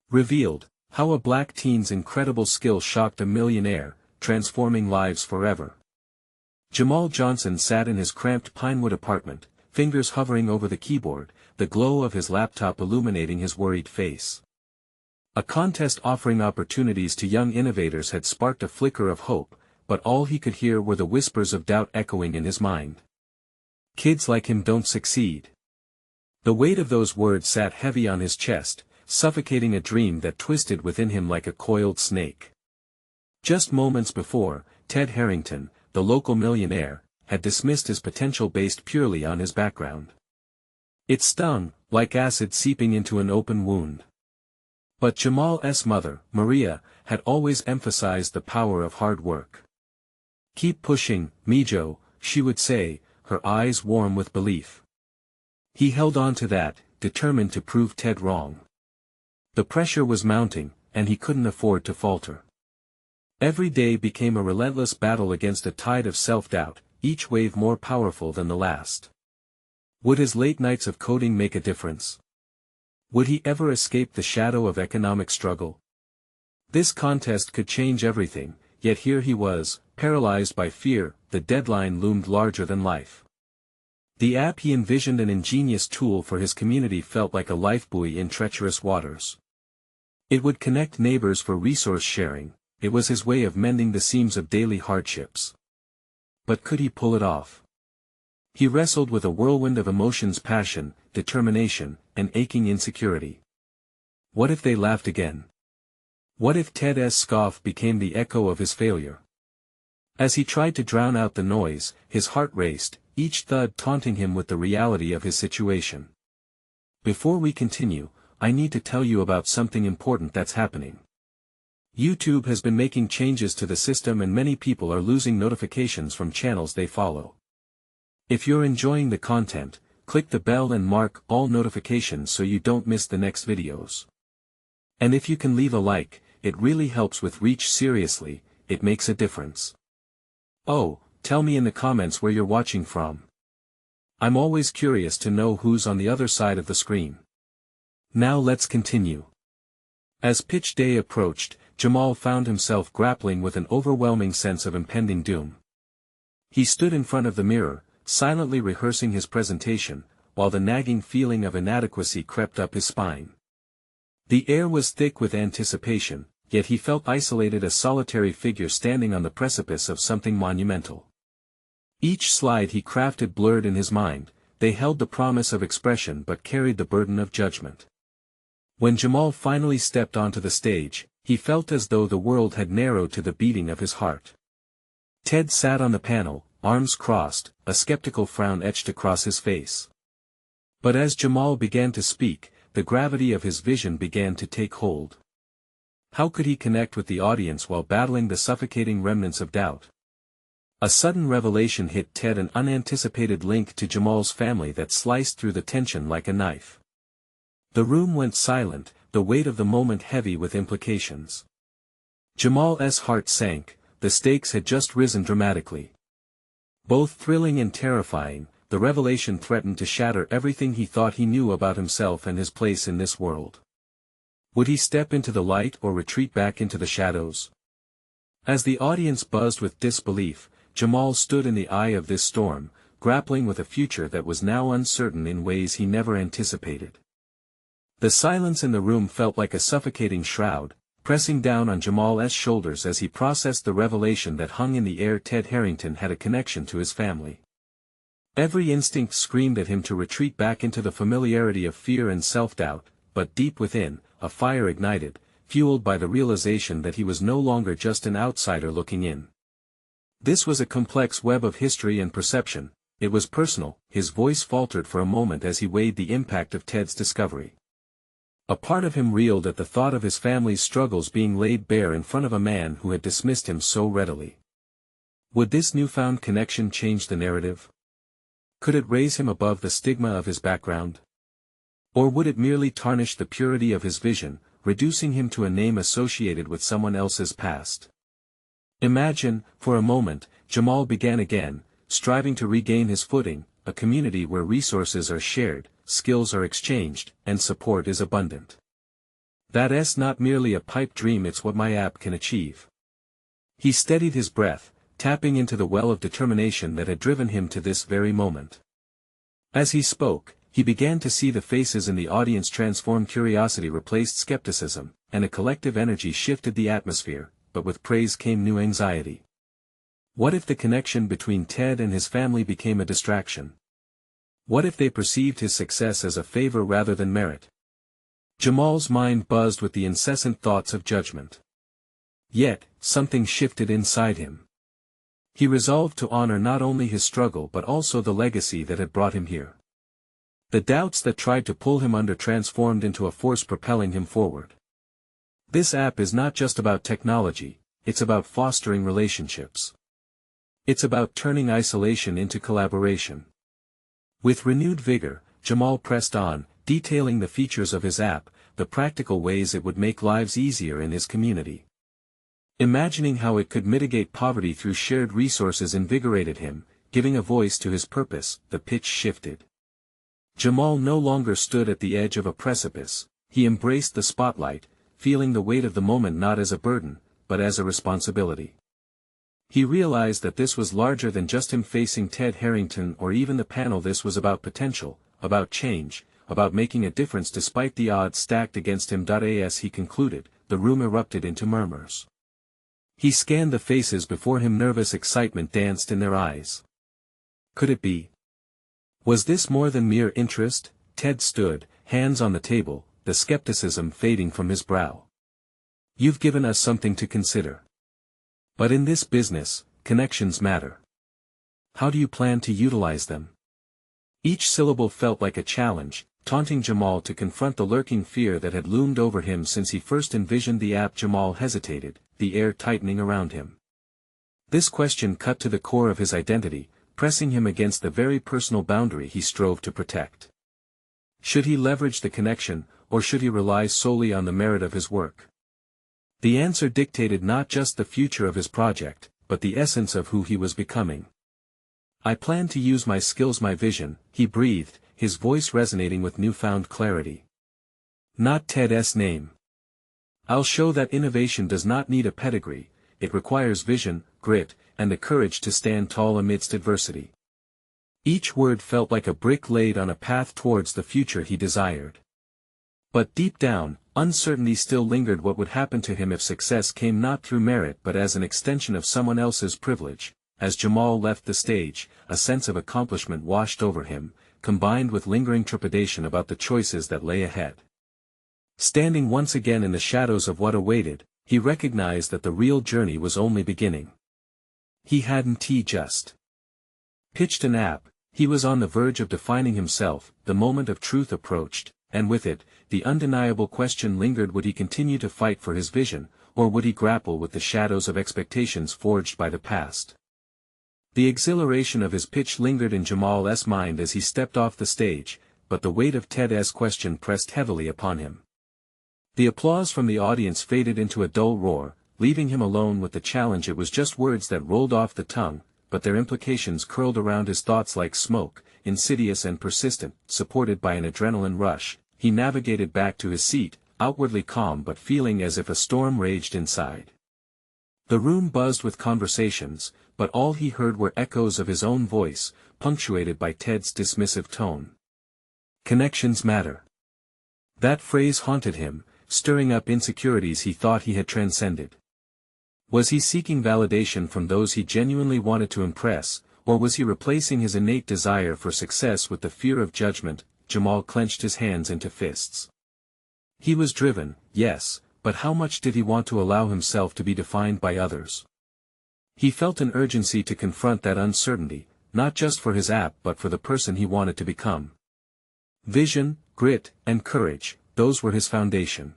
Revealed, how a black teen's incredible skill shocked a millionaire, transforming lives forever. Jamal Johnson sat in his cramped Pinewood apartment, fingers hovering over the keyboard, the glow of his laptop illuminating his worried face. A contest offering opportunities to young innovators had sparked a flicker of hope, but all he could hear were the whispers of doubt echoing in his mind. Kids like him don't succeed. The weight of those words sat heavy on his chest, suffocating a dream that twisted within him like a coiled snake. Just moments before, Ted Harrington, the local millionaire, had dismissed his potential based purely on his background. It stung, like acid seeping into an open wound. But Jamal's mother, Maria, had always emphasized the power of hard work. "Keep pushing, Mijo," she would say, her eyes warm with belief. He held on to that, determined to prove Ted wrong. The pressure was mounting, and he couldn't afford to falter. Every day became a relentless battle against a tide of self-doubt, each wave more powerful than the last. Would his late nights of coding make a difference? Would he ever escape the shadow of economic struggle? This contest could change everything, yet here he was, paralyzed by fear. The deadline loomed larger than life. The app he envisioned, an ingenious tool for his community, felt like a lifebuoy in treacherous waters. It would connect neighbors for resource sharing. It was his way of mending the seams of daily hardships. But could he pull it off? He wrestled with a whirlwind of emotions: passion, determination, and aching insecurity. What if they laughed again? What if Ted's scoff became the echo of his failure? As he tried to drown out the noise, his heart raced, each thud taunting him with the reality of his situation. Before we continue, I need to tell you about something important that's happening. YouTube has been making changes to the system, and many people are losing notifications from channels they follow. If you're enjoying the content, click the bell and mark all notifications so you don't miss the next videos. And if you can leave a like, it really helps with reach. Seriously, it makes a difference. Oh, tell me in the comments where you're watching from. I'm always curious to know who's on the other side of the screen. Now let's continue. As pitch day approached, Jamal found himself grappling with an overwhelming sense of impending doom. He stood in front of the mirror, silently rehearsing his presentation, while the nagging feeling of inadequacy crept up his spine. The air was thick with anticipation, yet he felt isolated, a solitary figure standing on the precipice of something monumental. Each slide he crafted blurred in his mind. They held the promise of expression but carried the burden of judgment. When Jamal finally stepped onto the stage, he felt as though the world had narrowed to the beating of his heart. Ted sat on the panel, arms crossed, a skeptical frown etched across his face. But as Jamal began to speak, the gravity of his vision began to take hold. How could he connect with the audience while battling the suffocating remnants of doubt? A sudden revelation hit Ted, an unanticipated link to Jamal's family that sliced through the tension like a knife. The room went silent, the weight of the moment heavy with implications. Jamal's heart sank. The stakes had just risen dramatically. Both thrilling and terrifying, the revelation threatened to shatter everything he thought he knew about himself and his place in this world. Would he step into the light or retreat back into the shadows? As the audience buzzed with disbelief, Jamal stood in the eye of this storm, grappling with a future that was now uncertain in ways he never anticipated. The silence in the room felt like a suffocating shroud, pressing down on Jamal's shoulders as he processed the revelation that hung in the air. Ted Harrington had a connection to his family. Every instinct screamed at him to retreat back into the familiarity of fear and self-doubt, but deep within, a fire ignited, fueled by the realization that he was no longer just an outsider looking in. This was a complex web of history and perception. It was personal. His voice faltered for a moment as he weighed the impact of Ted's discovery. A part of him reeled at the thought of his family's struggles being laid bare in front of a man who had dismissed him so readily. Would this newfound connection change the narrative? Could it raise him above the stigma of his background? Or would it merely tarnish the purity of his vision, reducing him to a name associated with someone else's past? Imagine, for a moment, Jamal began again, striving to regain his footing, a community where resources are shared, skills are exchanged, and support is abundant. That's not merely a pipe dream, it's what my app can achieve. He steadied his breath, tapping into the well of determination that had driven him to this very moment. As he spoke, he began to see the faces in the audience transform. Curiosity replaced skepticism, and a collective energy shifted the atmosphere, but with praise came new anxiety. What if the connection between Ted and his family became a distraction? What if they perceived his success as a favor rather than merit? Jamal's mind buzzed with the incessant thoughts of judgment. Yet, something shifted inside him. He resolved to honor not only his struggle but also the legacy that had brought him here. The doubts that tried to pull him under transformed into a force propelling him forward. This app is not just about technology, it's about fostering relationships. It's about turning isolation into collaboration. With renewed vigor, Jamal pressed on, detailing the features of his app, the practical ways it would make lives easier in his community. Imagining how it could mitigate poverty through shared resources invigorated him, giving a voice to his purpose. The pitch shifted. Jamal no longer stood at the edge of a precipice, he embraced the spotlight, feeling the weight of the moment not as a burden, but as a responsibility. He realized that this was larger than just him facing Ted Harrington or even the panel. This was about potential, about change, about making a difference despite the odds stacked against him. As he concluded, the room erupted into murmurs. He scanned the faces before him. Nervous excitement danced in their eyes. Could it be? Was this more than mere interest? Ted stood, hands on the table, the skepticism fading from his brow. You've given us something to consider. But in this business, connections matter. How do you plan to utilize them? Each syllable felt like a challenge, taunting Jamal to confront the lurking fear that had loomed over him since he first envisioned the app. Jamal hesitated, the air tightening around him. This question cut to the core of his identity, pressing him against the very personal boundary he strove to protect. Should he leverage the connection, or should he rely solely on the merit of his work? The answer dictated not just the future of his project, but the essence of who he was becoming. I plan to use my skills, my vision, he breathed, his voice resonating with newfound clarity. Not Ted's name. I'll show that innovation does not need a pedigree, it requires vision, grit, and the courage to stand tall amidst adversity. Each word felt like a brick laid on a path towards the future he desired. But deep down, uncertainty still lingered. What would happen to him if success came not through merit but as an extension of someone else's privilege? As Jamal left the stage, a sense of accomplishment washed over him, combined with lingering trepidation about the choices that lay ahead. Standing once again in the shadows of what awaited, he recognized that the real journey was only beginning. He hadn't just pitched an app, he was on the verge of defining himself. The moment of truth approached, and with it, the undeniable question lingered: would he continue to fight for his vision, or would he grapple with the shadows of expectations forged by the past? The exhilaration of his pitch lingered in Jamal's mind as he stepped off the stage, but the weight of Ted's question pressed heavily upon him. The applause from the audience faded into a dull roar, leaving him alone with the challenge. It was just words that rolled off the tongue, but their implications curled around his thoughts like smoke, insidious and persistent. Supported by an adrenaline rush, he navigated back to his seat, outwardly calm but feeling as if a storm raged inside. The room buzzed with conversations, but all he heard were echoes of his own voice, punctuated by Ted's dismissive tone. Connections matter. That phrase haunted him, stirring up insecurities he thought he had transcended. Was he seeking validation from those he genuinely wanted to impress, or was he replacing his innate desire for success with the fear of judgment? Jamal clenched his hands into fists. He was driven, yes, but how much did he want to allow himself to be defined by others? He felt an urgency to confront that uncertainty, not just for his app but for the person he wanted to become. Vision, grit, and courage, those were his foundation.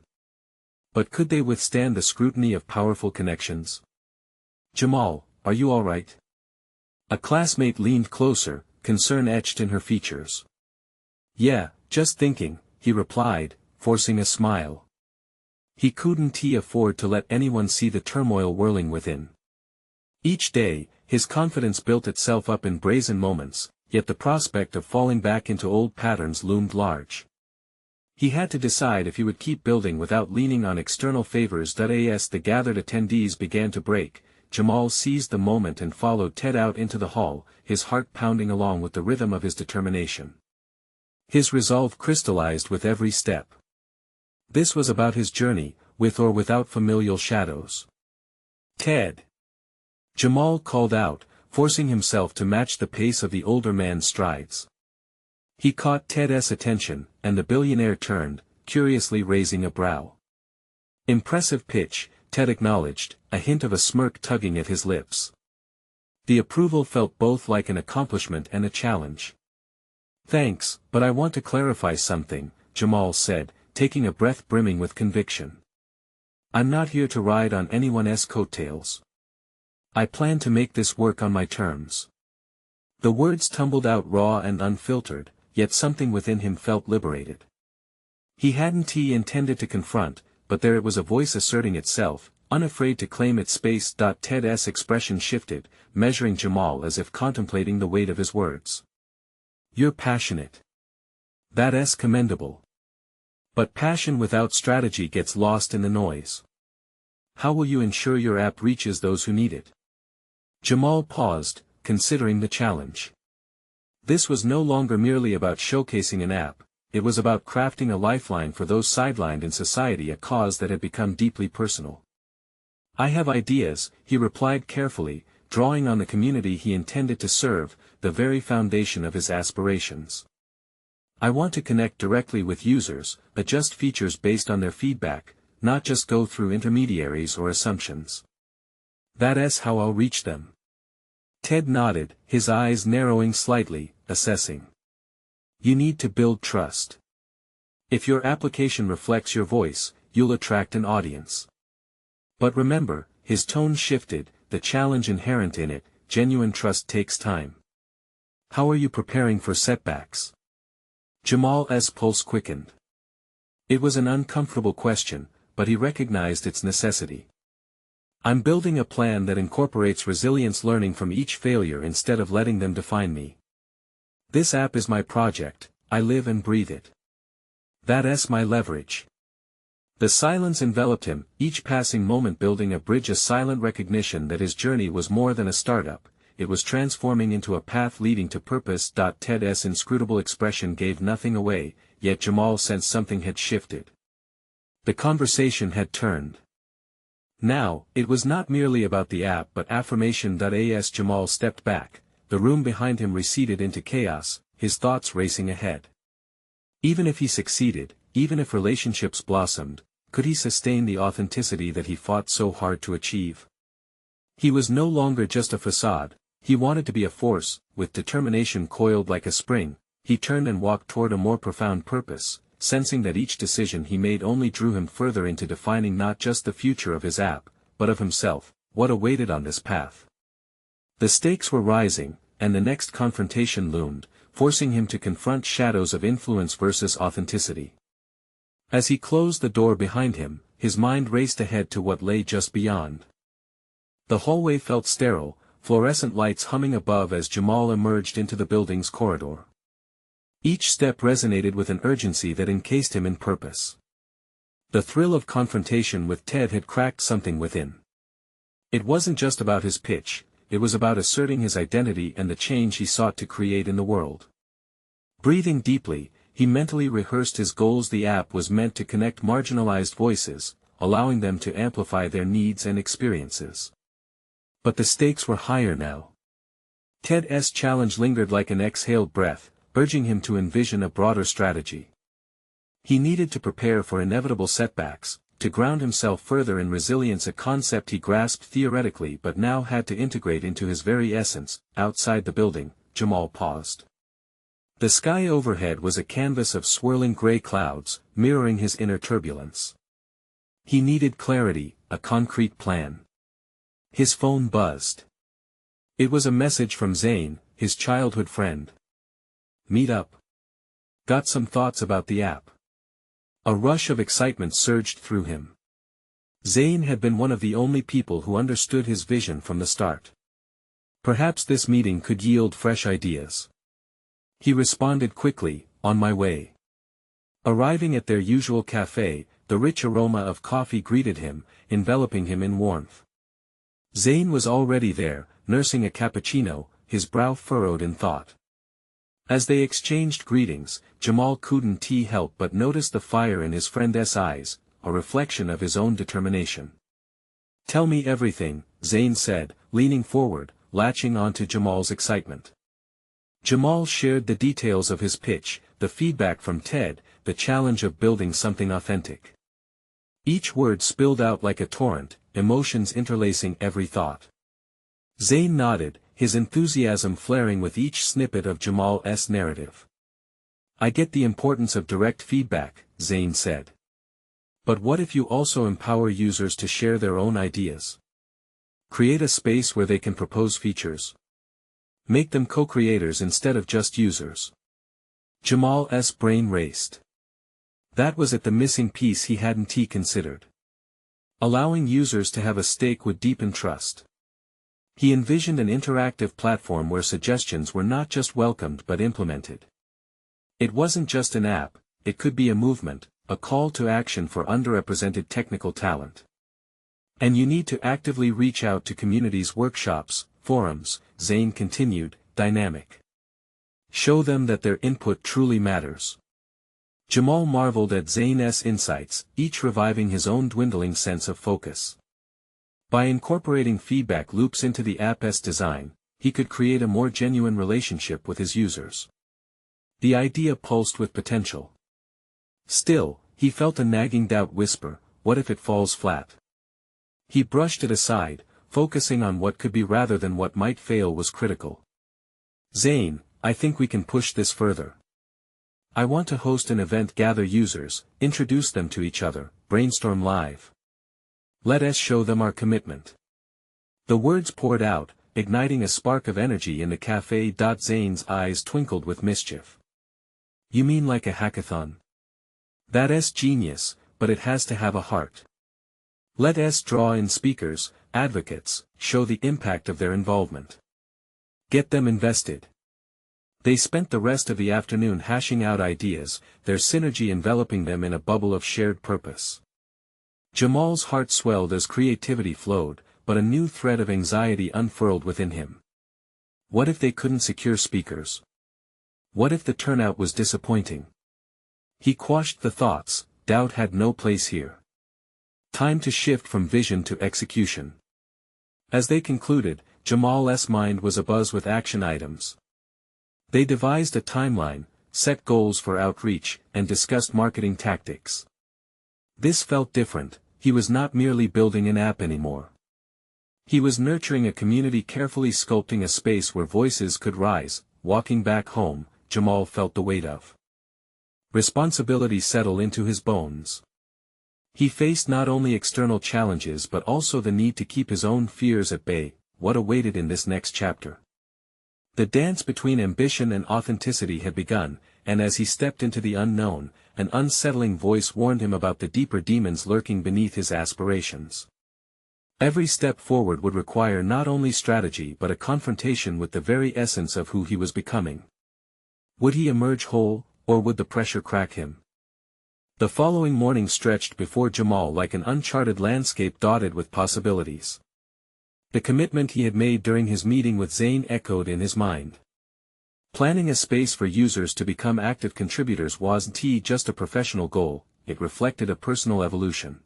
But could they withstand the scrutiny of powerful connections? Jamal, are you all right? A classmate leaned closer, concern etched in her features. Yeah, just thinking, he replied, forcing a smile. He couldn't afford to let anyone see the turmoil whirling within. Each day, his confidence built itself up in brazen moments, yet the prospect of falling back into old patterns loomed large. He had to decide if he would keep building without leaning on external favors. As the gathered attendees began to break, Jamal seized the moment and followed Ted out into the hall, his heart pounding along with the rhythm of his determination. His resolve crystallized with every step. This was about his journey, with or without familial shadows. "Ted!" Jamal called out, forcing himself to match the pace of the older man's strides. He caught Ted's attention, and the billionaire turned, curiously raising a brow. "Impressive pitch," Ted acknowledged, a hint of a smirk tugging at his lips. The approval felt both like an accomplishment and a challenge. "Thanks, but I want to clarify something," Jamal said, taking a breath brimming with conviction. "I'm not here to ride on anyone's coattails. I plan to make this work on my terms." The words tumbled out raw and unfiltered, yet something within him felt liberated. He hadn't intended to confront, but there it was, a voice asserting itself, unafraid to claim its space. Ted's expression shifted, measuring Jamal as if contemplating the weight of his words. "You're passionate. That's commendable. But passion without strategy gets lost in the noise. How will you ensure your app reaches those who need it?" Jamal paused, considering the challenge. This was no longer merely about showcasing an app, it was about crafting a lifeline for those sidelined in society, a cause that had become deeply personal. "I have ideas," he replied carefully, drawing on the community he intended to serve, the very foundation of his aspirations. "I want to connect directly with users, adjust features based on their feedback, not just go through intermediaries or assumptions. That's how I'll reach them." Ted nodded, his eyes narrowing slightly, assessing. "You need to build trust. If your application reflects your voice, you'll attract an audience. But remember," his tone shifted, "the challenge inherent in it, genuine trust takes time. How are you preparing for setbacks?" Jamal's pulse quickened. It was an uncomfortable question, but he recognized its necessity. "I'm building a plan that incorporates resilience, learning from each failure instead of letting them define me. This app is my project, I live and breathe it. That's my leverage." The silence enveloped him, each passing moment building a bridge, a silent recognition that his journey was more than a startup, it was transforming into a path leading to purpose. Ted's inscrutable expression gave nothing away, yet Jamal sensed something had shifted. The conversation had turned. Now, it was not merely about the app but affirmation. As Jamal stepped back, the room behind him receded into chaos, his thoughts racing ahead. Even if he succeeded, even if relationships blossomed, could he sustain the authenticity that he fought so hard to achieve? He was no longer just a facade, he wanted to be a force. With determination coiled like a spring, he turned and walked toward a more profound purpose, sensing that each decision he made only drew him further into defining not just the future of his app, but of himself, what awaited on this path. The stakes were rising, and the next confrontation loomed, forcing him to confront shadows of influence versus authenticity. As he closed the door behind him, his mind raced ahead to what lay just beyond. The hallway felt sterile, fluorescent lights humming above as Jamal emerged into the building's corridor. Each step resonated with an urgency that encased him in purpose. The thrill of confrontation with Ted had cracked something within. It wasn't just about his pitch, it was about asserting his identity and the change he sought to create in the world. Breathing deeply, he mentally rehearsed his goals. The app was meant to connect marginalized voices, allowing them to amplify their needs and experiences. But the stakes were higher now. Ted's challenge lingered like an exhaled breath, urging him to envision a broader strategy. He needed to prepare for inevitable setbacks, to ground himself further in resilience, a concept he grasped theoretically but now had to integrate into his very essence. Outside the building, Jamal paused. The sky overhead was a canvas of swirling gray clouds, mirroring his inner turbulence. He needed clarity, a concrete plan. His phone buzzed. It was a message from Zane, his childhood friend. "Meet up. Got some thoughts about the app." A rush of excitement surged through him. Zane had been one of the only people who understood his vision from the start. Perhaps this meeting could yield fresh ideas. He responded quickly, "On my way." Arriving at their usual cafe, the rich aroma of coffee greeted him, enveloping him in warmth. Zayn was already there, nursing a cappuccino, his brow furrowed in thought. As they exchanged greetings, Jamal couldn't help but notice the fire in his friend's eyes, a reflection of his own determination. "Tell me everything," Zayn said, leaning forward, latching onto Jamal's excitement. Jamal shared the details of his pitch, the feedback from Ted, the challenge of building something authentic. Each word spilled out like a torrent, emotions interlacing every thought. Zayn nodded, his enthusiasm flaring with each snippet of Jamal's narrative. "I get the importance of direct feedback," Zayn said. "But what if you also empower users to share their own ideas? Create a space where they can propose features. Make them co-creators instead of just users." Jamal's brain raced. That was the missing piece he hadn't considered. Allowing users to have a stake would deepen trust. He envisioned an interactive platform where suggestions were not just welcomed but implemented. It wasn't just an app, it could be a movement, a call to action for underrepresented technical talent. "And you need to actively reach out to communities, workshops, forums," Zayn continued, dynamic. "Show them that their input truly matters." Jamal marveled at Zayn's insights, each reviving his own dwindling sense of focus. By incorporating feedback loops into the app's design, he could create a more genuine relationship with his users. The idea pulsed with potential. Still, he felt a nagging doubt whisper, what if it falls flat? He brushed it aside, focusing on what could be rather than what might fail was critical. "Zayn, I think we can push this further. I want to host an event, gather users, introduce them to each other, brainstorm live. Let us show them our commitment." The words poured out, igniting a spark of energy in the cafe. Zayn's eyes twinkled with mischief. "You mean like a hackathon? That's genius, but it has to have a heart. Let us draw in speakers, advocates, show the impact of their involvement. Get them invested." They spent the rest of the afternoon hashing out ideas, their synergy enveloping them in a bubble of shared purpose. Jamal's heart swelled as creativity flowed, but a new thread of anxiety unfurled within him. What if they couldn't secure speakers? What if the turnout was disappointing? He quashed the thoughts, doubt had no place here. Time to shift from vision to execution. As they concluded, Jamal's mind was abuzz with action items. They devised a timeline, set goals for outreach, and discussed marketing tactics. This felt different, he was not merely building an app anymore. He was nurturing a community, carefully sculpting a space where voices could rise. Walking back home, Jamal felt the weight of responsibility settle into his bones. He faced not only external challenges but also the need to keep his own fears at bay. What awaited in this next chapter? The dance between ambition and authenticity had begun, and as he stepped into the unknown, an unsettling voice warned him about the deeper demons lurking beneath his aspirations. Every step forward would require not only strategy but a confrontation with the very essence of who he was becoming. Would he emerge whole, or would the pressure crack him? The following morning stretched before Jamal like an uncharted landscape dotted with possibilities. The commitment he had made during his meeting with Zayn echoed in his mind. Planning a space for users to become active contributors wasn't just a professional goal, it reflected a personal evolution.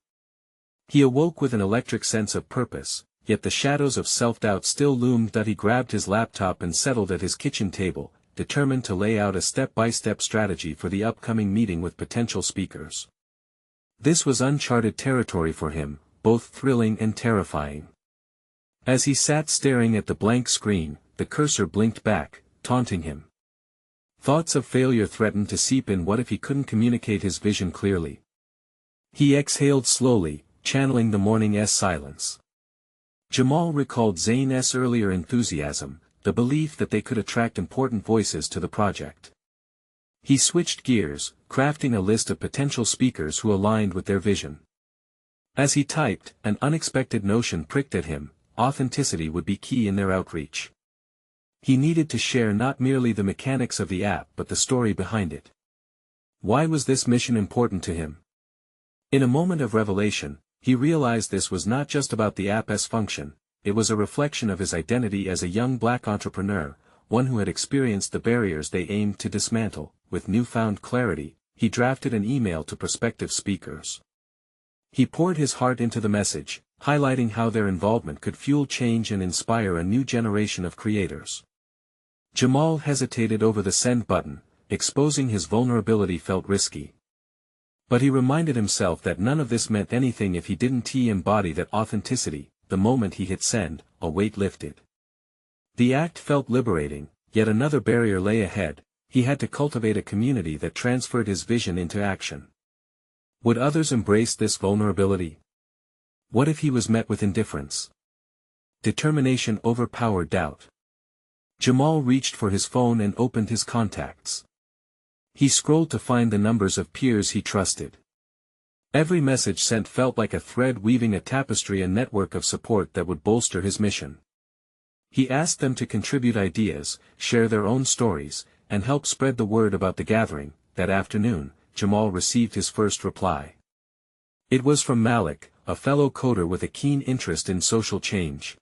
He awoke with an electric sense of purpose, yet the shadows of self-doubt still loomed. He grabbed his laptop and settled at his kitchen table, determined to lay out a step-by-step strategy for the upcoming meeting with potential speakers. This was uncharted territory for him, both thrilling and terrifying. As he sat staring at the blank screen, the cursor blinked back, taunting him. Thoughts of failure threatened to seep in. What if he couldn't communicate his vision clearly? He exhaled slowly, channeling the morning's silence. Jamal recalled Zayn's earlier enthusiasm, the belief that they could attract important voices to the project. He switched gears, crafting a list of potential speakers who aligned with their vision. As he typed, an unexpected notion pricked at him: authenticity would be key in their outreach. He needed to share not merely the mechanics of the app but the story behind it. Why was this mission important to him? In a moment of revelation, he realized this was not just about the app's function, it was a reflection of his identity as a young black entrepreneur, one who had experienced the barriers they aimed to dismantle. With newfound clarity, he drafted an email to prospective speakers. He poured his heart into the message, highlighting how their involvement could fuel change and inspire a new generation of creators. Jamal hesitated over the send button. Exposing his vulnerability felt risky. But he reminded himself that none of this meant anything if he didn't embody that authenticity. The moment he hit send, a weight lifted. The act felt liberating, yet another barrier lay ahead. He had to cultivate a community that transferred his vision into action. Would others embrace this vulnerability? What if he was met with indifference? Determination overpowered doubt. Jamal reached for his phone and opened his contacts. He scrolled to find the numbers of peers he trusted. Every message sent felt like a thread weaving a tapestry, a network of support that would bolster his mission. He asked them to contribute ideas, share their own stories, and help spread the word about the gathering. That afternoon, Jamal received his first reply. It was from Malik, a fellow coder with a keen interest in social change.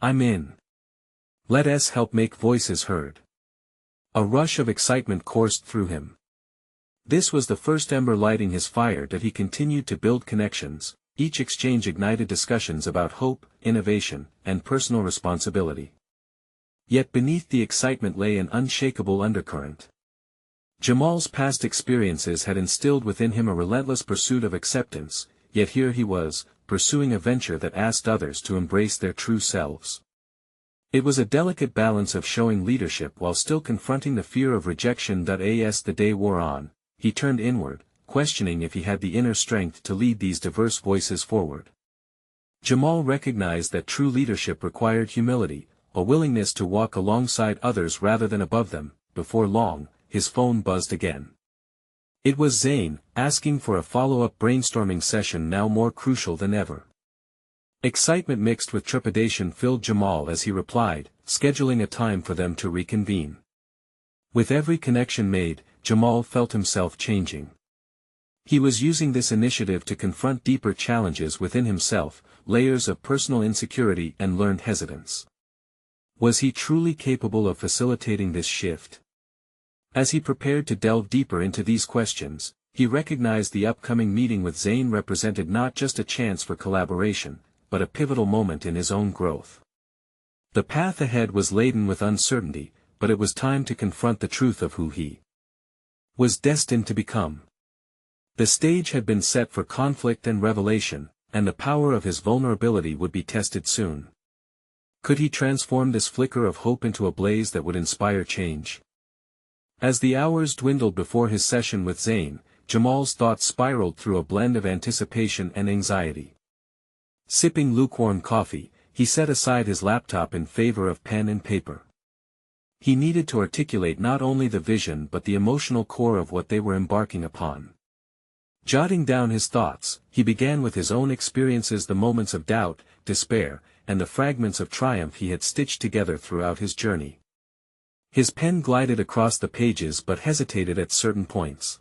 "I'm in. Let us help make voices heard." A rush of excitement coursed through him. This was the first ember lighting his fire that he continued to build connections. Each exchange ignited discussions about hope, innovation, and personal responsibility. Yet beneath the excitement lay an unshakable undercurrent. Jamal's past experiences had instilled within him a relentless pursuit of acceptance, yet here he was, pursuing a venture that asked others to embrace their true selves. It was a delicate balance of showing leadership while still confronting the fear of rejection. As the day wore on, he turned inward, questioning if he had the inner strength to lead these diverse voices forward. Jamal recognized that true leadership required humility, a willingness to walk alongside others rather than above them. Before long, his phone buzzed again. It was Zain, asking for a follow-up brainstorming session now more crucial than ever. Excitement mixed with trepidation filled Jamal as he replied, scheduling a time for them to reconvene. With every connection made, Jamal felt himself changing. He was using this initiative to confront deeper challenges within himself, layers of personal insecurity and learned hesitance. Was he truly capable of facilitating this shift? As he prepared to delve deeper into these questions, he recognized the upcoming meeting with Zain represented not just a chance for collaboration, but a pivotal moment in his own growth. The path ahead was laden with uncertainty, but it was time to confront the truth of who he was destined to become. The stage had been set for conflict and revelation, and the power of his vulnerability would be tested soon. Could he transform this flicker of hope into a blaze that would inspire change? As the hours dwindled before his session with Zain, Jamal's thoughts spiraled through a blend of anticipation and anxiety. Sipping lukewarm coffee, he set aside his laptop in favor of pen and paper. He needed to articulate not only the vision but the emotional core of what they were embarking upon. Jotting down his thoughts, he began with his own experiences, the moments of doubt, despair, and the fragments of triumph he had stitched together throughout his journey. His pen glided across the pages but hesitated at certain points.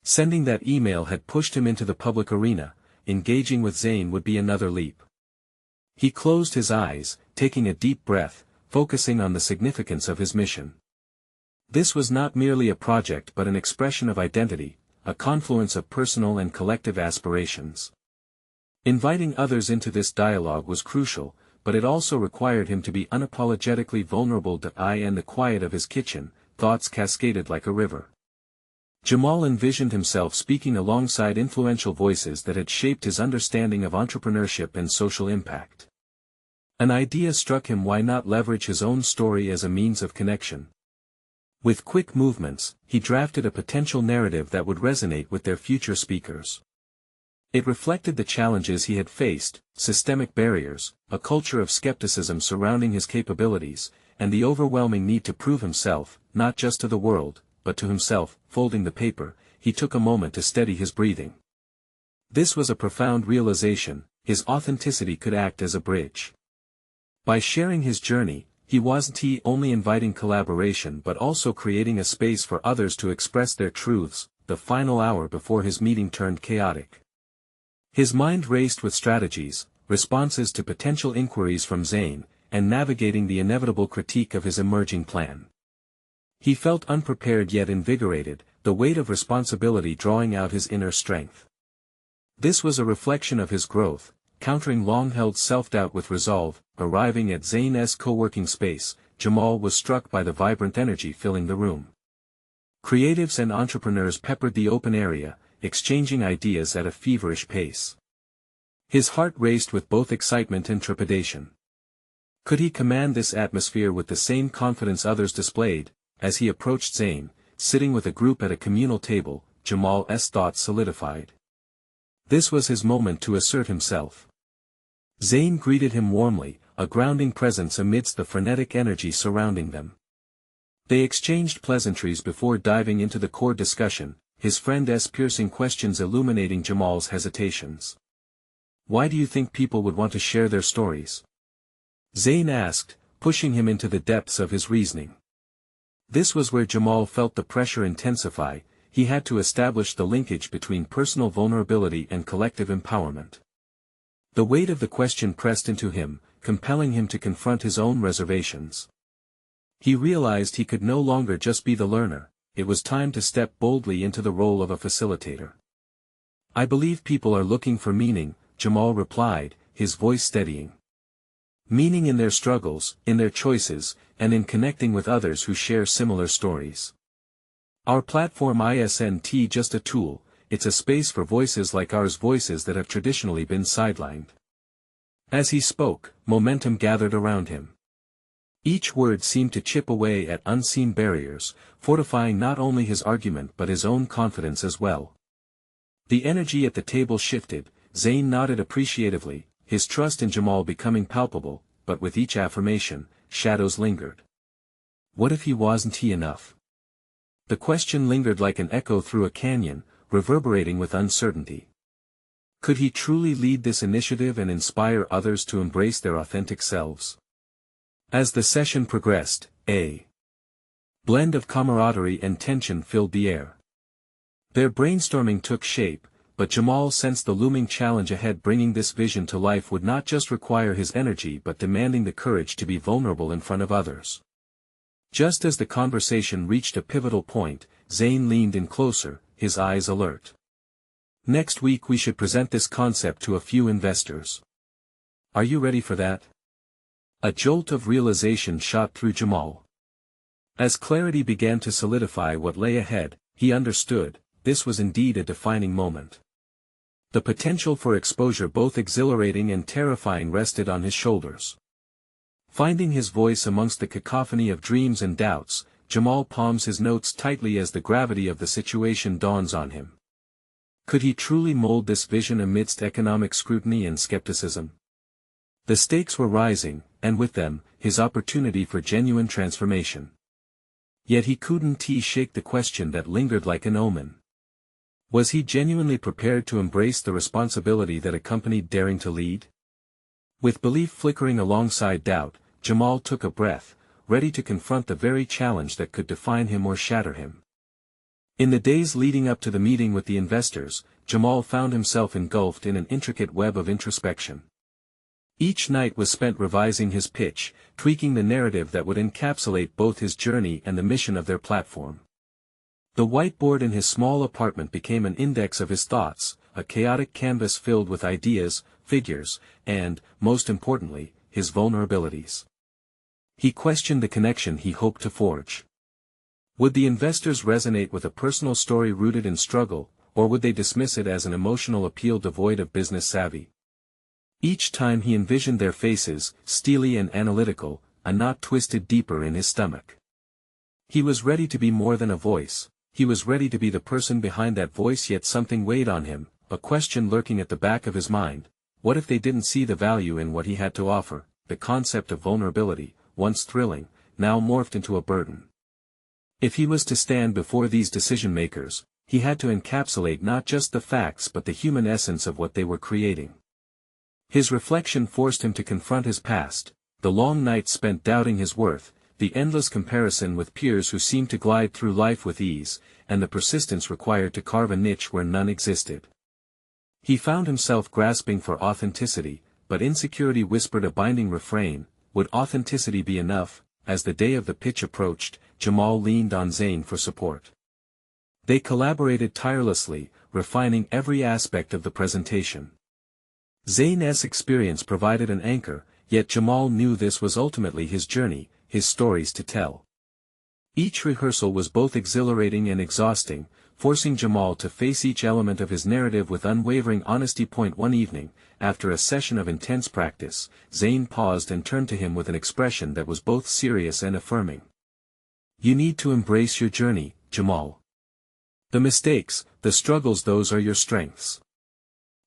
Sending that email had pushed him into the public arena, engaging with Zain would be another leap. He closed his eyes, taking a deep breath, focusing on the significance of his mission. This was not merely a project but an expression of identity, a confluence of personal and collective aspirations. Inviting others into this dialogue was crucial, but it also required him to be unapologetically vulnerable. In the quiet of his kitchen, thoughts cascaded like a river. Jamal envisioned himself speaking alongside influential voices that had shaped his understanding of entrepreneurship and social impact. An idea struck him: why not leverage his own story as a means of connection? With quick movements, he drafted a potential narrative that would resonate with their future speakers. It reflected the challenges he had faced, systemic barriers, a culture of skepticism surrounding his capabilities, and the overwhelming need to prove himself, not just to the world, but to himself. Folding the paper, he took a moment to steady his breathing. This was a profound realization: his authenticity could act as a bridge. By sharing his journey, he wasn't only inviting collaboration but also creating a space for others to express their truths. The final hour before his meeting turned chaotic. His mind raced with strategies, responses to potential inquiries from Zane, and navigating the inevitable critique of his emerging plan. He felt unprepared yet invigorated, the weight of responsibility drawing out his inner strength. This was a reflection of his growth, countering long-held self-doubt with resolve. Arriving at Zane's co-working space, Jamal was struck by the vibrant energy filling the room. Creatives and entrepreneurs peppered the open area, exchanging ideas at a feverish pace. His heart raced with both excitement and trepidation. Could he command this atmosphere with the same confidence others displayed? As he approached Zane, sitting with a group at a communal table, Jamal's thoughts solidified. This was his moment to assert himself. Zane greeted him warmly, a grounding presence amidst the frenetic energy surrounding them. They exchanged pleasantries before diving into the core discussion, his friend's piercing questions illuminating Jamal's hesitations. "Why do you think people would want to share their stories?" Zane asked, pushing him into the depths of his reasoning. This was where Jamal felt the pressure intensify. He had to establish the linkage between personal vulnerability and collective empowerment. The weight of the question pressed into him, compelling him to confront his own reservations. He realized he could no longer just be the learner, it was time to step boldly into the role of a facilitator. "I believe people are looking for meaning," Jamal replied, his voice steadying. "Meaning in their struggles, in their choices, and in connecting with others who share similar stories. Our platform isn't just a tool, it's a space for voices like ours, voices that have traditionally been sidelined." As he spoke, momentum gathered around him. Each word seemed to chip away at unseen barriers, fortifying not only his argument but his own confidence as well. The energy at the table shifted. Zane nodded appreciatively, his trust in Jamal becoming palpable, but with each affirmation, shadows lingered. What if he wasn't enough? The question lingered like an echo through a canyon, reverberating with uncertainty. Could he truly lead this initiative and inspire others to embrace their authentic selves? As the session progressed, a blend of camaraderie and tension filled the air. Their brainstorming took shape, but Jamal sensed the looming challenge ahead. Bringing this vision to life would not just require his energy but demanding the courage to be vulnerable in front of others. Just as the conversation reached a pivotal point, Zane leaned in closer, his eyes alert. "Next week we should present this concept to a few investors. Are you ready for that?" A jolt of realization shot through Jamal. As clarity began to solidify what lay ahead, he understood, this was indeed a defining moment. The potential for exposure, both exhilarating and terrifying, rested on his shoulders. Finding his voice amongst the cacophony of dreams and doubts, Jamal palms his notes tightly as the gravity of the situation dawns on him. Could he truly mold this vision amidst economic scrutiny and skepticism? The stakes were rising, and with them, his opportunity for genuine transformation. Yet he couldn't shake the question that lingered like an omen. Was he genuinely prepared to embrace the responsibility that accompanied daring to lead? With belief flickering alongside doubt, Jamal took a breath, ready to confront the very challenge that could define him or shatter him. In the days leading up to the meeting with the investors, Jamal found himself engulfed in an intricate web of introspection. Each night was spent revising his pitch, tweaking the narrative that would encapsulate both his journey and the mission of their platform. The whiteboard in his small apartment became an index of his thoughts, a chaotic canvas filled with ideas, figures, and, most importantly, his vulnerabilities. He questioned the connection he hoped to forge. Would the investors resonate with a personal story rooted in struggle, or would they dismiss it as an emotional appeal devoid of business savvy? Each time he envisioned their faces, steely and analytical, a knot twisted deeper in his stomach. He was ready to be more than a voice, he was ready to be the person behind that voice, yet something weighed on him, a question lurking at the back of his mind. What if they didn't see the value in what he had to offer? The concept of vulnerability, once thrilling, now morphed into a burden. If he was to stand before these decision-makers, he had to encapsulate not just the facts but the human essence of what they were creating. His reflection forced him to confront his past, the long nights spent doubting his worth, the endless comparison with peers who seemed to glide through life with ease, and the persistence required to carve a niche where none existed. He found himself grasping for authenticity, but insecurity whispered a binding refrain. Would authenticity be enough? As the day of the pitch approached, Jamal leaned on Zain for support. They collaborated tirelessly, refining every aspect of the presentation. Zain's experience provided an anchor, yet Jamal knew this was ultimately his journey, his stories to tell. Each rehearsal was both exhilarating and exhausting, forcing Jamal to face each element of his narrative with unwavering honesty. One evening, after a session of intense practice, Zain paused and turned to him with an expression that was both serious and affirming. "You need to embrace your journey, Jamal. The mistakes, the struggles, those are your strengths.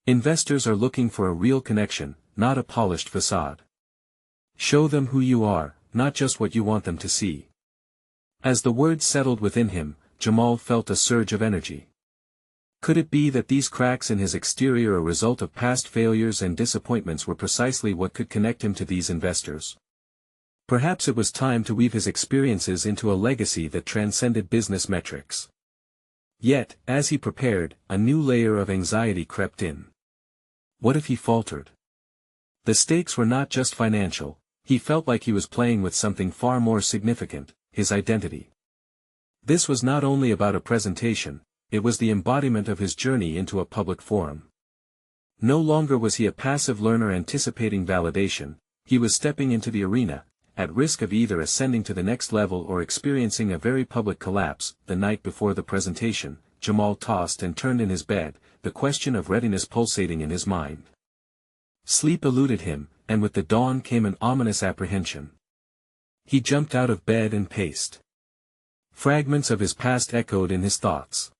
Investors are looking for a real connection, not a polished facade. Show them who you are, not just what you want them to see." As the words settled within him, Jamal felt a surge of energy. Could it be that these cracks in his exterior, a result of past failures and disappointments, were precisely what could connect him to these investors? Perhaps it was time to weave his experiences into a legacy that transcended business metrics. Yet, as he prepared, a new layer of anxiety crept in. What if he faltered? The stakes were not just financial. He felt like he was playing with something far more significant, his identity. This was not only about a presentation, it was the embodiment of his journey into a public forum. No longer was he a passive learner anticipating validation, he was stepping into the arena, at risk of either ascending to the next level or experiencing a very public collapse. The night before the presentation, Jamal tossed and turned in his bed, the question of readiness pulsating in his mind. Sleep eluded him, and with the dawn came an ominous apprehension. He jumped out of bed and paced. Fragments of his past echoed in his thoughts.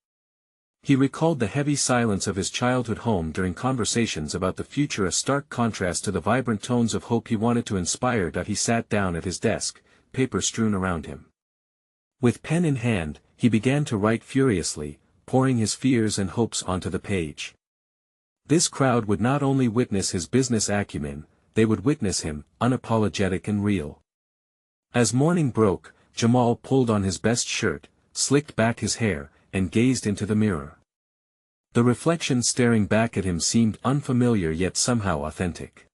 He recalled the heavy silence of his childhood home during conversations about the future, a stark contrast to the vibrant tones of hope he wanted to inspire. He sat down at his desk, paper strewn around him. With pen in hand, he began to write furiously, pouring his fears and hopes onto the page. This crowd would not only witness his business acumen, they would witness him, unapologetic and real. As morning broke, Jamal pulled on his best shirt, slicked back his hair, and gazed into the mirror. The reflection staring back at him seemed unfamiliar yet somehow authentic.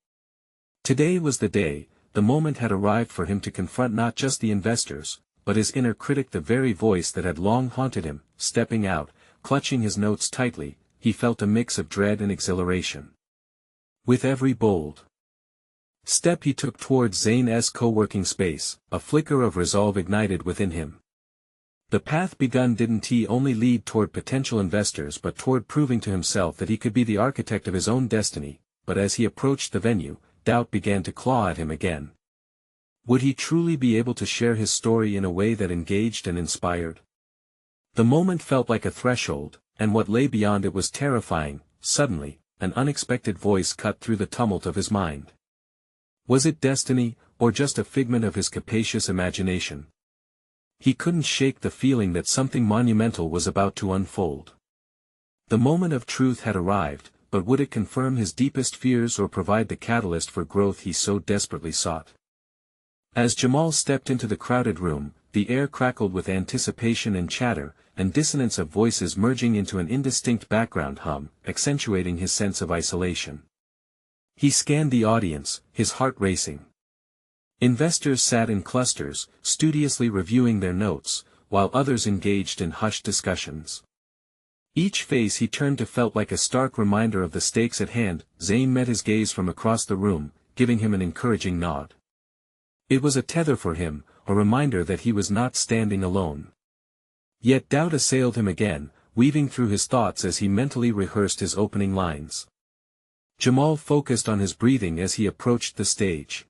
Today was the day. The moment had arrived for him to confront not just the investors, but his inner critic, the very voice that had long haunted him. Stepping out, clutching his notes tightly, he felt a mix of dread and exhilaration. With every bold step he took towards Zain's co-working space, a flicker of resolve ignited within him. The path begun didn't only lead toward potential investors but toward proving to himself that he could be the architect of his own destiny. But as he approached the venue, doubt began to claw at him again. Would he truly be able to share his story in a way that engaged and inspired? The moment felt like a threshold, and what lay beyond it was terrifying. Suddenly, an unexpected voice cut through the tumult of his mind. Was it destiny, or just a figment of his capacious imagination? He couldn't shake the feeling that something monumental was about to unfold. The moment of truth had arrived, but would it confirm his deepest fears or provide the catalyst for growth he so desperately sought? As Jamal stepped into the crowded room, the air crackled with anticipation and chatter, and dissonance of voices merging into an indistinct background hum, accentuating his sense of isolation. He scanned the audience, his heart racing. Investors sat in clusters, studiously reviewing their notes, while others engaged in hushed discussions. Each face he turned to felt like a stark reminder of the stakes at hand. Zain met his gaze from across the room, giving him an encouraging nod. It was a tether for him, a reminder that he was not standing alone. Yet doubt assailed him again, weaving through his thoughts as he mentally rehearsed his opening lines. Jamal focused on his breathing as he approached the stage.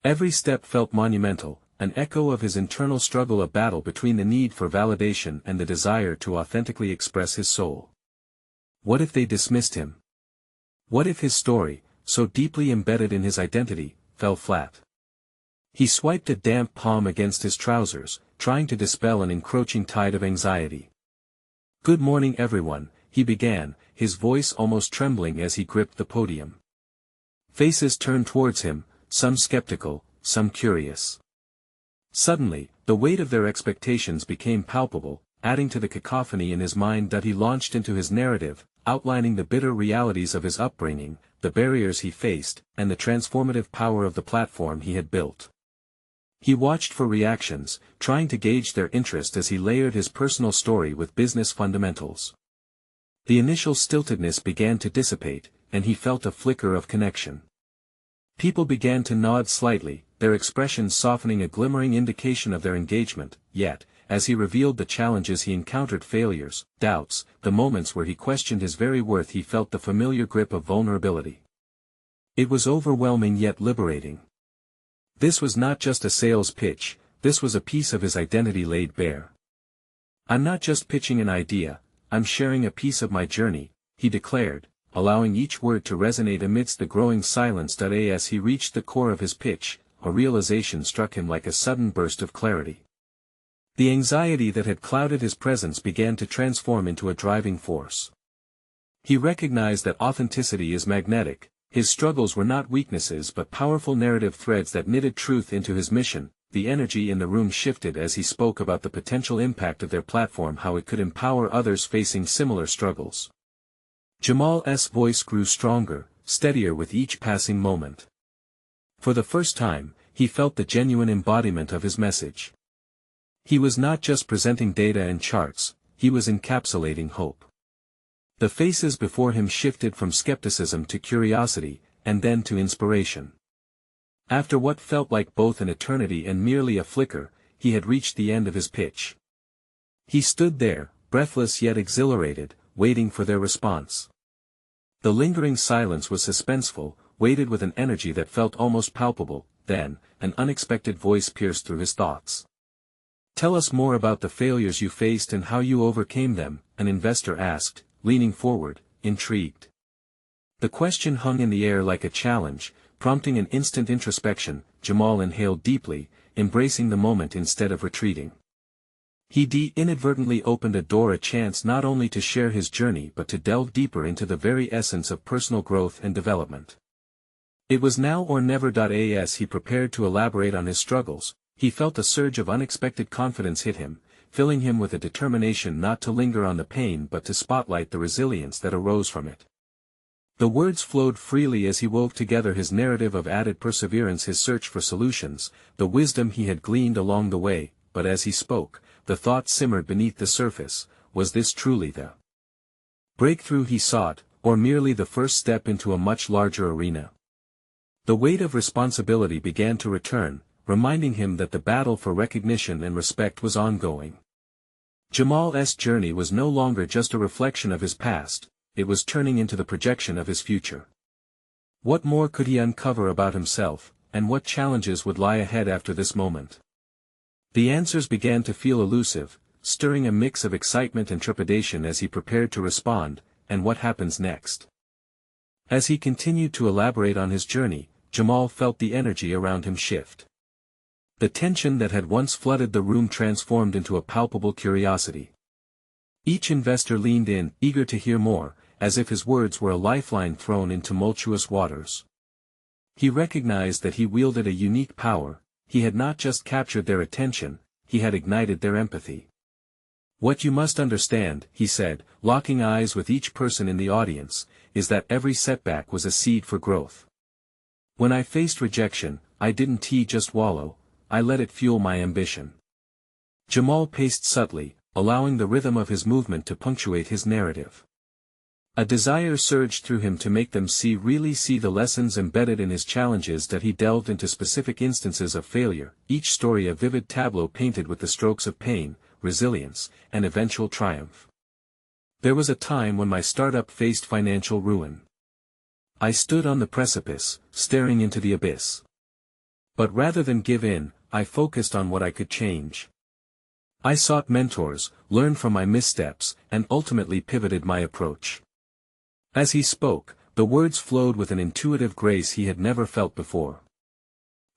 Every step felt monumental, an echo of his internal struggle, a battle between the need for validation and the desire to authentically express his soul. What if they dismissed him? What if his story, so deeply embedded in his identity, fell flat? He swiped a damp palm against his trousers, trying to dispel an encroaching tide of anxiety. "Good morning everyone," he began, his voice almost trembling as he gripped the podium. Faces turned towards him, some skeptical, some curious. Suddenly, the weight of their expectations became palpable, adding to the cacophony in his mind that he launched into his narrative, outlining the bitter realities of his upbringing, the barriers he faced, and the transformative power of the platform he had built. He watched for reactions, trying to gauge their interest as he layered his personal story with business fundamentals. The initial stiltedness began to dissipate, and he felt a flicker of connection. People began to nod slightly, their expressions softening a glimmering indication of their engagement, yet, as he revealed the challenges he encountered, failures, doubts, the moments where he questioned his very worth, he felt the familiar grip of vulnerability. It was overwhelming yet liberating. This was not just a sales pitch, this was a piece of his identity laid bare. "I'm not just pitching an idea, I'm sharing a piece of my journey," he declared, allowing each word to resonate amidst the growing silence. As he reached the core of his pitch, a realization struck him like a sudden burst of clarity. The anxiety that had clouded his presence began to transform into a driving force. He recognized that authenticity is magnetic. His struggles were not weaknesses but powerful narrative threads that knitted truth into his mission. The energy in the room shifted as he spoke about the potential impact of their platform, how it could empower others facing similar struggles. Jamal's voice grew stronger, steadier with each passing moment. For the first time, he felt the genuine embodiment of his message. He was not just presenting data and charts, he was encapsulating hope. The faces before him shifted from skepticism to curiosity, and then to inspiration. After what felt like both an eternity and merely a flicker, he had reached the end of his pitch. He stood there, breathless yet exhilarated, waiting for their response. The lingering silence was suspenseful, weighted with an energy that felt almost palpable. Then, an unexpected voice pierced through his thoughts. "Tell us more about the failures you faced and how you overcame them," an investor asked, leaning forward, intrigued. The question hung in the air like a challenge, prompting an instant introspection. Jamal inhaled deeply, embracing the moment instead of retreating. He inadvertently opened a door, a chance not only to share his journey but to delve deeper into the very essence of personal growth and development. It was now or never. As he prepared to elaborate on his struggles, he felt a surge of unexpected confidence hit him, filling him with a determination not to linger on the pain but to spotlight the resilience that arose from it. The words flowed freely as he wove together his narrative of added perseverance, his search for solutions, the wisdom he had gleaned along the way. But as he spoke, the thought simmered beneath the surface: was this truly the breakthrough he sought, or merely the first step into a much larger arena? The weight of responsibility began to return, reminding him that the battle for recognition and respect was ongoing. Jamal's journey was no longer just a reflection of his past, it was turning into the projection of his future. What more could he uncover about himself, and what challenges would lie ahead after this moment? The answers began to feel elusive, stirring a mix of excitement and trepidation as he prepared to respond. And what happens next? As he continued to elaborate on his journey, Jamal felt the energy around him shift. The tension that had once flooded the room transformed into a palpable curiosity. Each investor leaned in, eager to hear more, as if his words were a lifeline thrown in tumultuous waters. He recognized that he wielded a unique power. He had not just captured their attention, he had ignited their empathy. "What you must understand," he said, locking eyes with each person in the audience, "is that every setback was a seed for growth. When I faced rejection, I didn't just wallow, I let it fuel my ambition." Jamal paced subtly, allowing the rhythm of his movement to punctuate his narrative. A desire surged through him to make them really see the lessons embedded in his challenges. That he delved into specific instances of failure, each story a vivid tableau painted with the strokes of pain, resilience, and eventual triumph. "There was a time when my startup faced financial ruin. I stood on the precipice, staring into the abyss. But rather than give in, I focused on what I could change. I sought mentors, learned from my missteps, and ultimately pivoted my approach." As he spoke, the words flowed with an intuitive grace he had never felt before.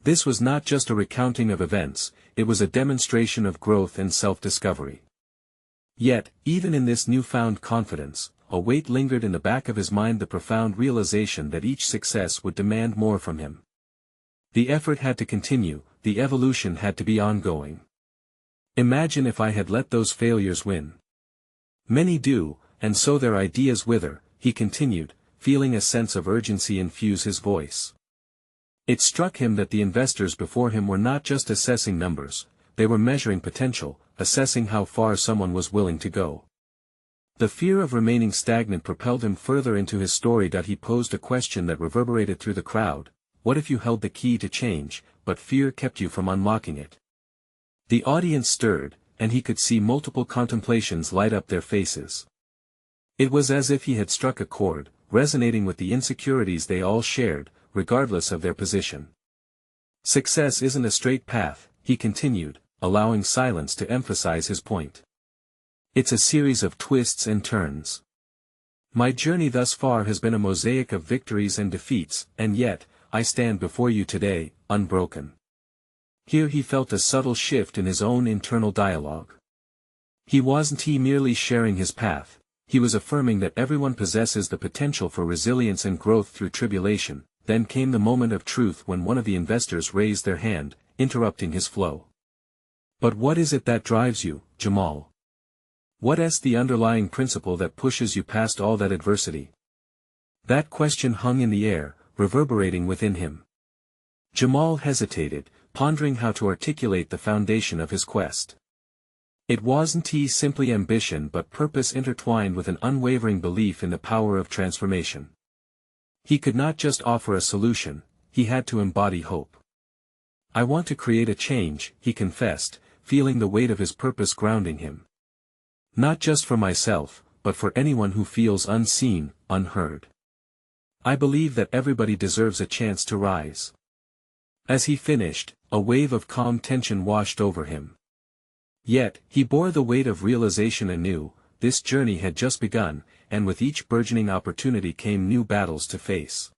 This was not just a recounting of events, it was a demonstration of growth and self-discovery. Yet, even in this newfound confidence, a weight lingered in the back of his mind, the profound realization that each success would demand more from him. The effort had to continue, the evolution had to be ongoing. Imagine if I had let those failures win. Many do, and so their ideas wither, he continued, feeling a sense of urgency infuse his voice. It struck him that the investors before him were not just assessing numbers, they were measuring potential, assessing how far someone was willing to go. The fear of remaining stagnant propelled him further into his story. He posed a question that reverberated through the crowd: what if you held the key to change, but fear kept you from unlocking it? The audience stirred, and he could see multiple contemplations light up their faces. It was as if he had struck a chord, resonating with the insecurities they all shared, regardless of their position. Success isn't a straight path, he continued, allowing silence to emphasize his point. It's a series of twists and turns. My journey thus far has been a mosaic of victories and defeats, and yet, I stand before you today, unbroken. Here he felt a subtle shift in his own internal dialogue. He wasn't merely sharing his path, he was affirming that everyone possesses the potential for resilience and growth through tribulation. Then came the moment of truth when one of the investors raised their hand, interrupting his flow. But what is it that drives you, Jamal? What's the underlying principle that pushes you past all that adversity? That question hung in the air, reverberating within him. Jamal hesitated, pondering how to articulate the foundation of his quest. It wasn't simply ambition but purpose intertwined with an unwavering belief in the power of transformation. He could not just offer a solution, he had to embody hope. I want to create a change, he confessed, feeling the weight of his purpose grounding him. Not just for myself, but for anyone who feels unseen, unheard. I believe that everybody deserves a chance to rise. As he finished, a wave of calm tension washed over him. Yet, he bore the weight of realization anew. This journey had just begun, and with each burgeoning opportunity came new battles to face.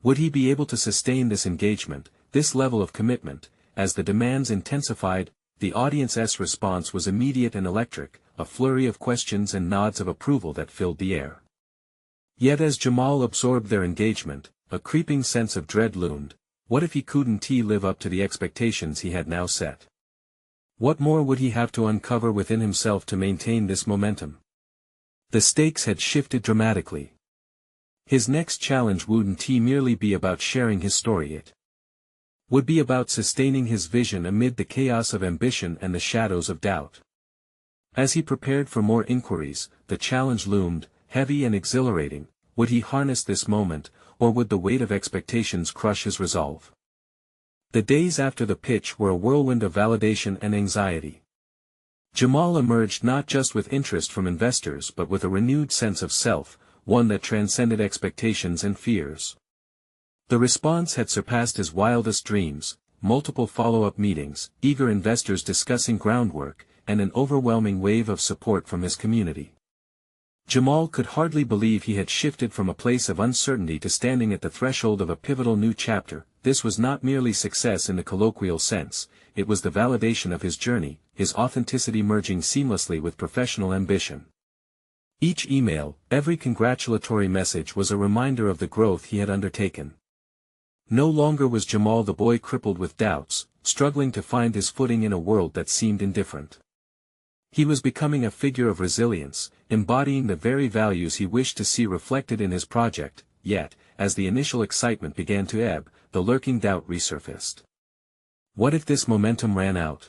Would he be able to sustain this engagement, this level of commitment? As the demands intensified, the audience's response was immediate and electric, a flurry of questions and nods of approval that filled the air. Yet as Jamal absorbed their engagement, a creeping sense of dread loomed. What if he couldn't live up to the expectations he had now set? What more would he have to uncover within himself to maintain this momentum? The stakes had shifted dramatically. His next challenge wouldn't merely be about sharing his story, it would be about sustaining his vision amid the chaos of ambition and the shadows of doubt. As he prepared for more inquiries, the challenge loomed, heavy and exhilarating. Would he harness this moment, or would the weight of expectations crush his resolve? The days after the pitch were a whirlwind of validation and anxiety. Jamal emerged not just with interest from investors but with a renewed sense of self, one that transcended expectations and fears. The response had surpassed his wildest dreams: multiple follow-up meetings, eager investors discussing groundwork, and an overwhelming wave of support from his community. Jamal could hardly believe he had shifted from a place of uncertainty to standing at the threshold of a pivotal new chapter. This was not merely success in the colloquial sense, it was the validation of his journey, his authenticity merging seamlessly with professional ambition. Each email, every congratulatory message was a reminder of the growth he had undertaken. No longer was Jamal the boy crippled with doubts, struggling to find his footing in a world that seemed indifferent. He was becoming a figure of resilience, embodying the very values he wished to see reflected in his project. Yet, as the initial excitement began to ebb, the lurking doubt resurfaced. What if this momentum ran out?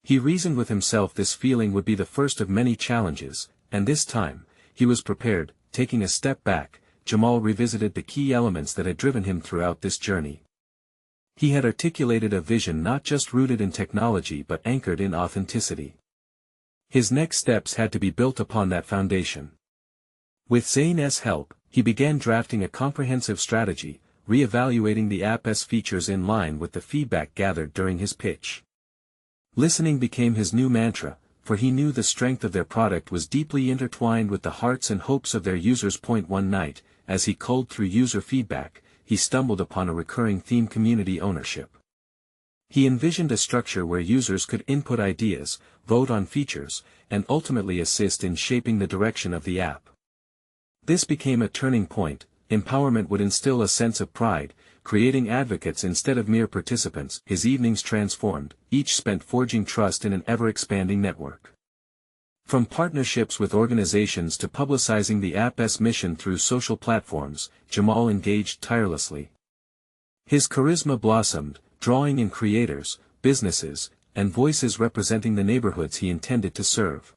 He reasoned with himself. This feeling would be the first of many challenges, and this time, he was prepared. Taking a step back, Jamal revisited the key elements that had driven him throughout this journey. He had articulated a vision not just rooted in technology but anchored in authenticity. His next steps had to be built upon that foundation. With Zane's help, he began drafting a comprehensive strategy, re-evaluating the app's features in line with the feedback gathered during his pitch. Listening became his new mantra, for he knew the strength of their product was deeply intertwined with the hearts and hopes of their users. One night, as he culled through user feedback, he stumbled upon a recurring theme: community ownership. He envisioned a structure where users could input ideas, vote on features, and ultimately assist in shaping the direction of the app. This became a turning point, empowerment would instill a sense of pride, creating advocates instead of mere participants. His evenings transformed, each spent forging trust in an ever-expanding network. From partnerships with organizations to publicizing the app's mission through social platforms, Jamal engaged tirelessly. His charisma blossomed, drawing in creators, businesses, and voices representing the neighborhoods he intended to serve.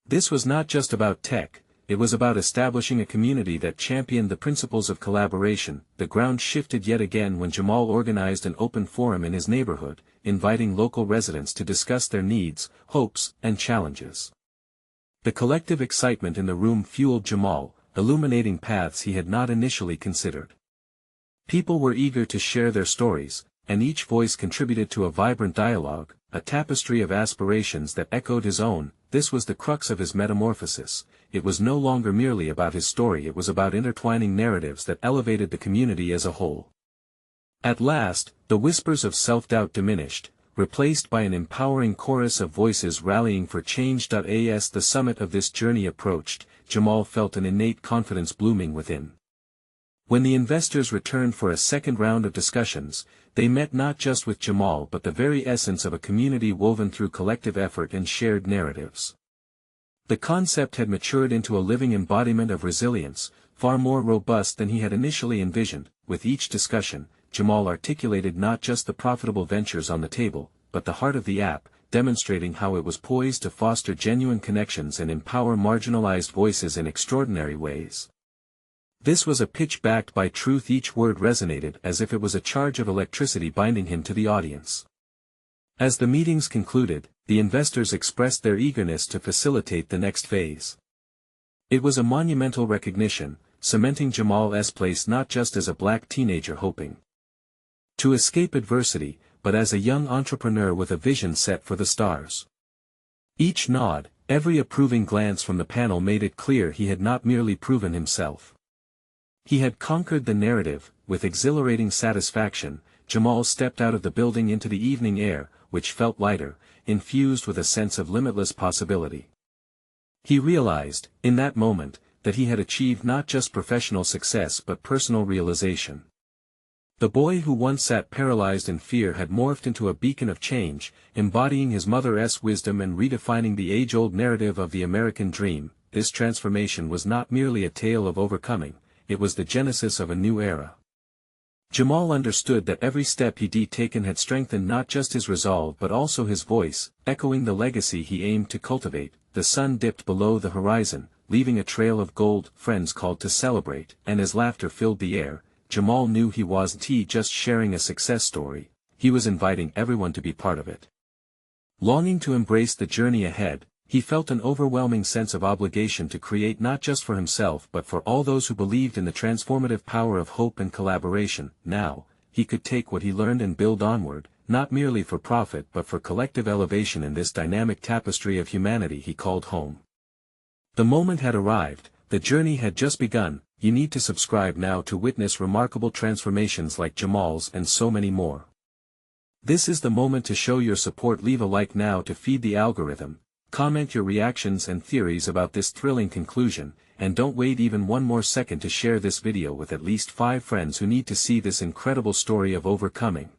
This was not just about tech, it was about establishing a community that championed the principles of collaboration. The ground shifted yet again when Jamal organized an open forum in his neighborhood, inviting local residents to discuss their needs, hopes, and challenges. The collective excitement in the room fueled Jamal, illuminating paths he had not initially considered. People were eager to share their stories, and each voice contributed to a vibrant dialogue, a tapestry of aspirations that echoed his own. This was the crux of his metamorphosis. It was no longer merely about his story, it was about intertwining narratives that elevated the community as a whole. At last, the whispers of self-doubt diminished, replaced by an empowering chorus of voices rallying for change. As the summit of this journey approached, Jamal felt an innate confidence blooming within. When the investors returned for a second round of discussions, they met not just with Jamal but the very essence of a community woven through collective effort and shared narratives. The concept had matured into a living embodiment of resilience, far more robust than he had initially envisioned. With each discussion, Jamal articulated not just the profitable ventures on the table, but the heart of the app, demonstrating how it was poised to foster genuine connections and empower marginalized voices in extraordinary ways. This was a pitch backed by truth. Each word resonated as if it was a charge of electricity binding him to the audience. As the meetings concluded, the investors expressed their eagerness to facilitate the next phase. It was a monumental recognition, cementing Jamal's place not just as a black teenager hoping to escape adversity, but as a young entrepreneur with a vision set for the stars. Each nod, every approving glance from the panel made it clear he had not merely proven himself. He had conquered the narrative. With exhilarating satisfaction, Jamal stepped out of the building into the evening air, which felt lighter, infused with a sense of limitless possibility. He realized, in that moment, that he had achieved not just professional success but personal realization. The boy who once sat paralyzed in fear had morphed into a beacon of change, embodying his mother's wisdom and redefining the age-old narrative of the American dream. This transformation was not merely a tale of overcoming, it was the genesis of a new era. Jamal understood that every step he'd taken had strengthened not just his resolve but also his voice, echoing the legacy he aimed to cultivate. The sun dipped below the horizon, leaving a trail of gold. Friends called to celebrate, and as laughter filled the air, Jamal knew he wasn't just sharing a success story, he was inviting everyone to be part of it. Longing to embrace the journey ahead, he felt an overwhelming sense of obligation to create not just for himself but for all those who believed in the transformative power of hope and collaboration. Now, he could take what he learned and build onward, not merely for profit but for collective elevation in this dynamic tapestry of humanity he called home. The moment had arrived, the journey had just begun. You need to subscribe now to witness remarkable transformations like Jamal's and so many more. This is the moment to show your support. Leave a like now to feed the algorithm, comment your reactions and theories about this thrilling conclusion, and don't wait even one more second to share this video with at least 5 friends who need to see this incredible story of overcoming.